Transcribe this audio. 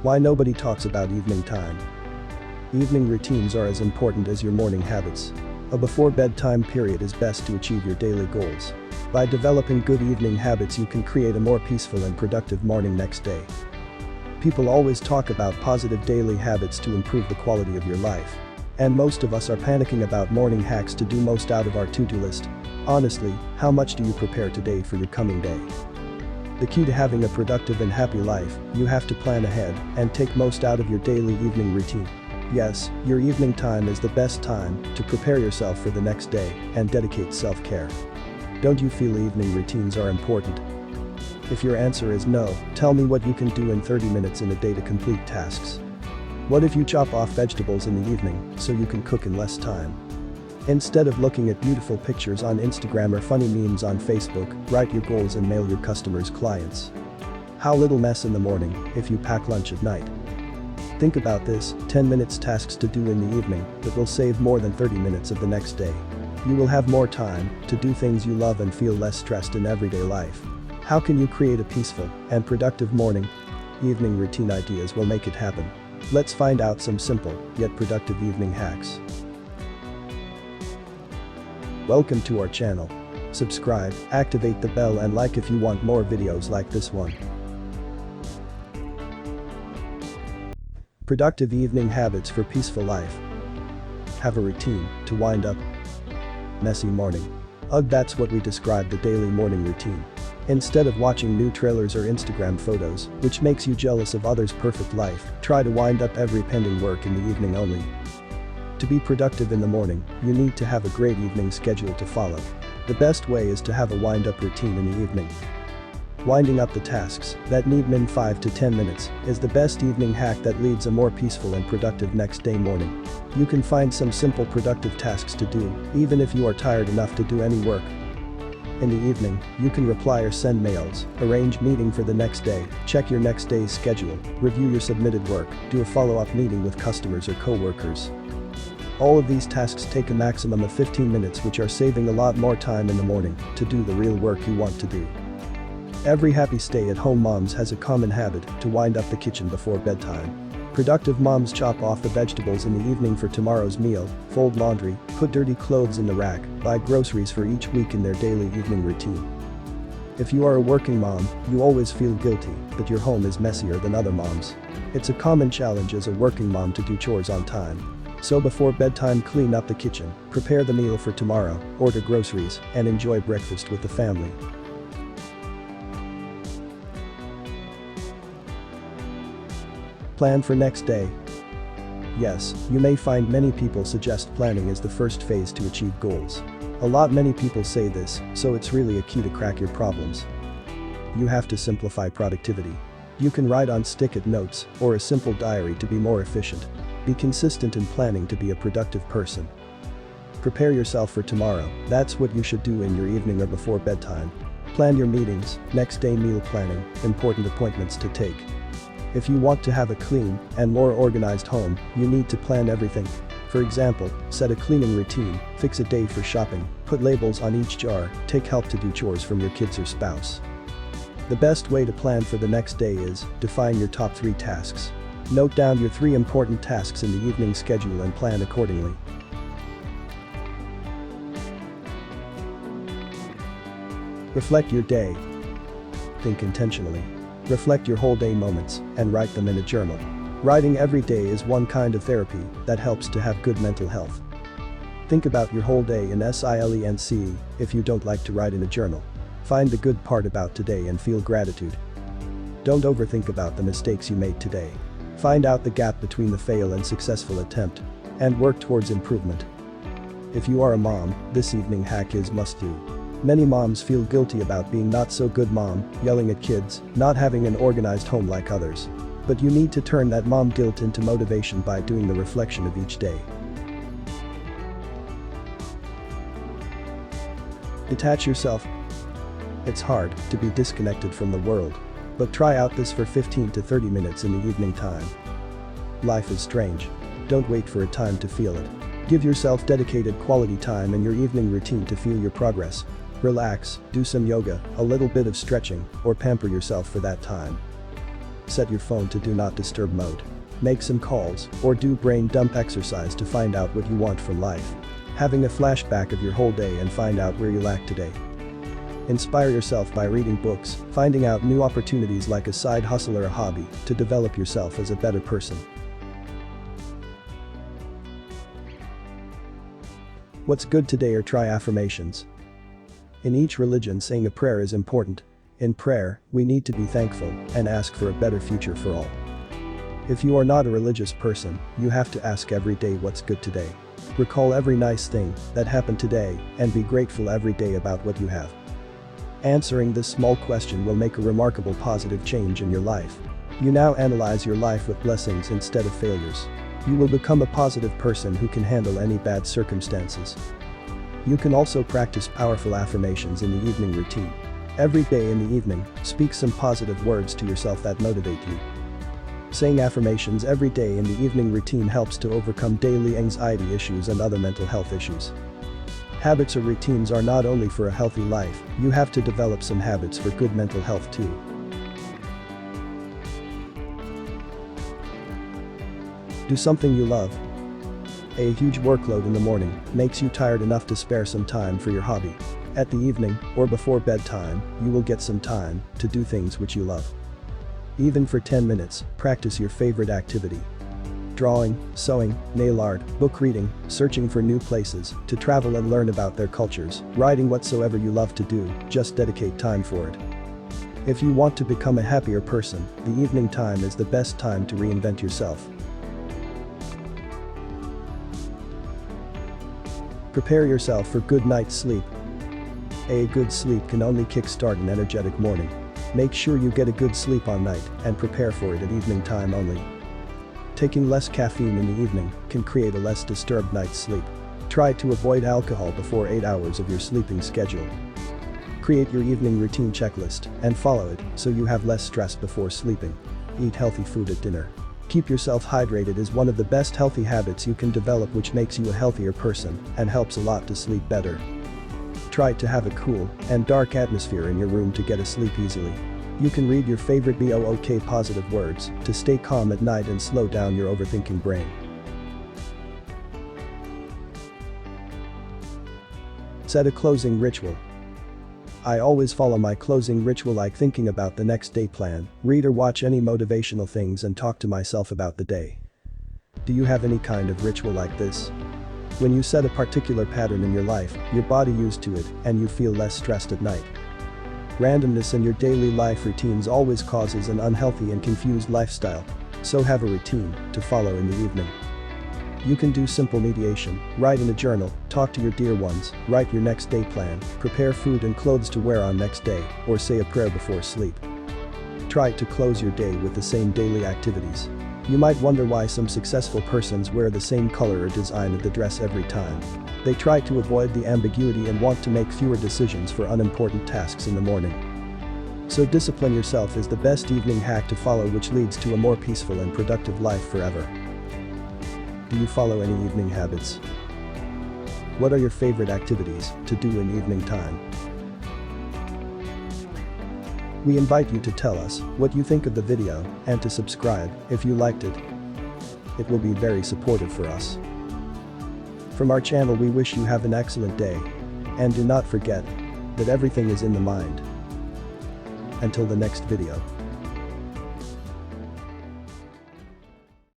Why nobody talks about evening time. Evening routines are as important as your morning habits. A before bedtime period is best to achieve your daily goals. By developing good evening habits, you can create a more peaceful and productive morning next day. People always talk about positive daily habits to improve the quality of your life. And most of us are panicking about morning hacks to do most out of our to-do list. Honestly, how much do you prepare today for your coming day? The key to having a productive and happy life, you have to plan ahead and take most out of your daily evening routine. Yes, your evening time is the best time to prepare yourself for the next day and dedicate self-care. Don't you feel evening routines are important? If your answer is no, tell me what you can do in 30 minutes in a day to complete tasks. What if you chop off vegetables in the evening so you can cook in less time? Instead of looking at beautiful pictures on Instagram or funny memes on Facebook, write your goals and mail your customers clients. How little mess in the morning if you pack lunch at night. Think about this, 10 minutes tasks to do in the evening that will save more than 30 minutes of the next day. You will have more time to do things you love and feel less stressed in everyday life. How can you create a peaceful and productive morning? Evening routine ideas will make it happen. Let's find out some simple yet productive evening hacks. Welcome to our channel. Subscribe, activate the bell and like if you want more videos like this one. Productive evening habits for peaceful life. Have a routine to wind up. Messy morning. Ugh, that's what we describe the daily morning routine. Instead of watching new trailers or Instagram photos, which makes you jealous of others' perfect life, try to wind up every pending work in the evening only. To be productive in the morning, you need to have a great evening schedule to follow. The best way is to have a wind-up routine in the evening. Winding up the tasks that need 5 to 10 minutes is the best evening hack that leads a more peaceful and productive next day morning. You can find some simple productive tasks to do, even if you are tired enough to do any work. In the evening, you can reply or send mails, arrange meeting for the next day, check your next day's schedule, review your submitted work, do a follow-up meeting with customers or co-workers. All of these tasks take a maximum of 15 minutes, which are saving a lot more time in the morning to do the real work you want to do. Every happy stay-at-home moms has a common habit to wind up the kitchen before bedtime. Productive moms chop off the vegetables in the evening for tomorrow's meal, fold laundry, put dirty clothes in the rack, buy groceries for each week in their daily evening routine. If you are a working mom, you always feel guilty that your home is messier than other moms. It's a common challenge as a working mom to do chores on time. So before bedtime, clean up the kitchen, prepare the meal for tomorrow, order groceries, and enjoy breakfast with the family. Plan for next day. Yes, you may find many people suggest planning is the first phase to achieve goals. Many people say this, so it's really a key to crack your problems. You have to simplify productivity. You can write on stick-it notes or a simple diary to be more efficient. Be consistent in planning to be a productive person. Prepare yourself for tomorrow, that's what you should do in your evening or before bedtime. Plan your meetings, next day meal planning, important appointments to take. If you want to have a clean and more organized home, you need to plan everything. For example, set a cleaning routine, fix a day for shopping, put labels on each jar, take help to do chores from your kids or spouse. The best way to plan for the next day is define your top 3 tasks. Note down your 3 important tasks in the evening schedule and plan accordingly. Reflect your day. Think intentionally. Reflect your whole day moments and write them in a journal. Writing every day is one kind of therapy that helps to have good mental health. Think about your whole day in silence if you don't like to write in a journal. Find the good part about today and feel gratitude. Don't overthink about the mistakes you made today. Find out the gap between the fail and successful attempt and work towards improvement. If you are a mom, this evening hack is must-do. Many moms feel guilty about being not so good mom, yelling at kids, not having an organized home like others. But you need to turn that mom guilt into motivation by doing the reflection of each day. Detach yourself. It's hard to be disconnected from the world. But try out this for 15 to 30 minutes in the evening time. Life is strange. Don't wait for a time to feel it. Give yourself dedicated quality time in your evening routine to feel your progress. Relax, do some yoga, a little bit of stretching, or pamper yourself for that time. set your phone to do not disturb mode. Make some calls, or do brain dump exercise to find out what you want from life. Having a flashback of your whole day and find out where you lack today. Inspire yourself by reading books, finding out new opportunities like a side hustle or a hobby to develop yourself as a better person. What's good today, or try affirmations. In each religion, saying a prayer is important. In prayer, we need to be thankful and ask for a better future for all. If you are not a religious person, you have to ask every day what's good today. Recall every nice thing that happened today and be grateful every day about what you have. Answering this small question will make a remarkable positive change in your life. You now analyze your life with blessings instead of failures. You will become a positive person who can handle any bad circumstances. You can also practice powerful affirmations in the evening routine. Every day in the evening, speak some positive words to yourself that motivate you. Saying affirmations every day in the evening routine helps to overcome daily anxiety issues and other mental health issues. Habits or routines are not only for a healthy life, you have to develop some habits for good mental health too. Do something you love. A huge workload in the morning makes you tired enough to spare some time for your hobby. At the evening, or before bedtime, you will get some time to do things which you love. Even for 10 minutes, practice your favorite activity. Drawing, sewing, nail art, book reading, searching for new places to travel and learn about their cultures, writing, whatsoever you love to do, just dedicate time for it. If you want to become a happier person, the evening time is the best time to reinvent yourself. Prepare yourself for good night's sleep. A good sleep can only kickstart an energetic morning. Make sure you get a good sleep on night and prepare for it at evening time only. Taking less caffeine in the evening can create a less disturbed night's sleep. Try to avoid alcohol before 8 hours of your sleeping schedule. Create your evening routine checklist and follow it so you have less stress before sleeping. Eat healthy food at dinner. Keep yourself hydrated is one of the best healthy habits you can develop, which makes you a healthier person and helps a lot to sleep better. Try to have a cool and dark atmosphere in your room to get asleep easily. You can read your favorite BOOK positive words to stay calm at night and slow down your overthinking brain. Set a closing ritual. I always follow my closing ritual like thinking about the next day plan, read or watch any motivational things and talk to myself about the day. Do you have any kind of ritual like this? When you set a particular pattern in your life, your body used to it and you feel less stressed at night. Randomness in your daily life routines always causes an unhealthy and confused lifestyle, so have a routine to follow in the evening. You can do simple meditation, write in a journal, talk to your dear ones, write your next day plan, prepare food and clothes to wear on next day, or say a prayer before sleep. Try to close your day with the same daily activities. You might wonder why some successful persons wear the same color or design of the dress every time. They try to avoid the ambiguity and want to make fewer decisions for unimportant tasks in the morning. So discipline yourself is the best evening hack to follow, which leads to a more peaceful and productive life forever. Do you follow any evening habits? What are your favorite activities to do in evening time? We invite you to tell us what you think of the video and to subscribe if you liked it. It will be very supportive for us. From our channel, we wish you have an excellent day, and do not forget that everything is in the mind. Until the next video.